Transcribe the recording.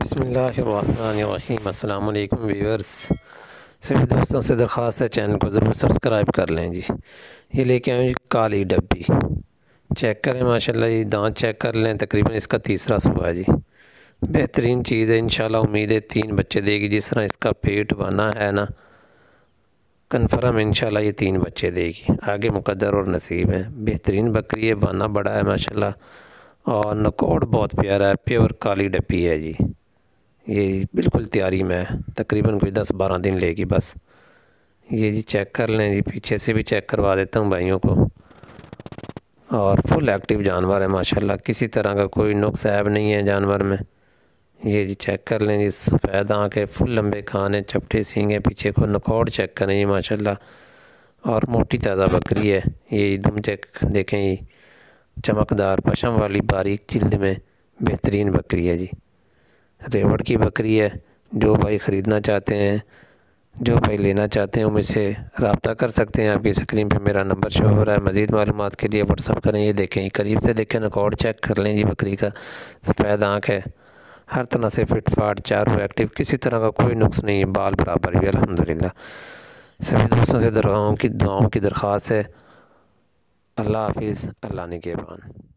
بسم اللہ الرحمن الرحیم۔ السلام علیکم ویورز، سبھی دوستوں سے درخواست ہے چینل کو ضرور سبسکرائب کر لیں جی۔ یہ لے کے آئیں جی کالی ڈبی، چیک کریں ماشاءاللہ جی، دانت چیک کر لیں، تقریباً اس کا تیسرا صبح ہے جی۔ بہترین چیز ہے، انشاءاللہ امید ہے 3 بچے دے گی، جس طرح اس کا پیٹ بنا ہے نا، کنفرم انشاءاللہ یہ 3 بچے دے گی، آگے مقدر اور نصیب ہے۔ بہترین بکری ہے، بانا بڑا ہے ماشاءاللہ، اور نکوڑ بہت پیارا ہے، پیور کالی ڈبی ہے جی۔ یہ بالکل تیاری میں ہے، تقریباً کوئی 10-12 دن لے گی بس۔ یہ جی چیک کر لیں جی، پیچھے سے بھی چیک کروا دیتا ہوں بھائیوں کو، اور فل ایکٹیو جانور ہے ماشاءاللہ، کسی طرح کا کوئی نقص عیب نہیں ہے جانور میں۔ یہ جی چیک کر لیں جی، سفید آنکھ ہے، فل لمبے کان ہیں، چپٹے سینگ ہیں، پیچھے کو نکوڑ چیک کریں جی ماشاءاللہ، اور موٹی تازہ بکری ہے۔ یہ دم چیک دیکھیں جی، چمکدار پشم والی باریک جلد میں بہترین بکری ہے جی، ریوڑ کی بکری ہے۔ جو بھائی خریدنا چاہتے ہیں، جو بھائی لینا چاہتے ہیں، وہ مجھ سے رابطہ کر سکتے ہیں۔ آپ کی اسکرین پہ میرا نمبر شو ہو رہا ہے، مزید معلومات کے لیے واٹس ایپ کریں۔ یہ دیکھیں جی، قریب سے دیکھیں، نکوڑ چیک کر لیں جی، بکری کا سفید آنکھ ہے، ہر طرح سے فٹ فاٹ، چاروں ایکٹیو، کسی طرح کا کوئی نقص نہیں ہے، بال برابر بھی الحمدللہ۔ سبھی دوستوں سے دعاؤں کی درخواست ہے۔ اللہ حافظ، اللہ نگہبان۔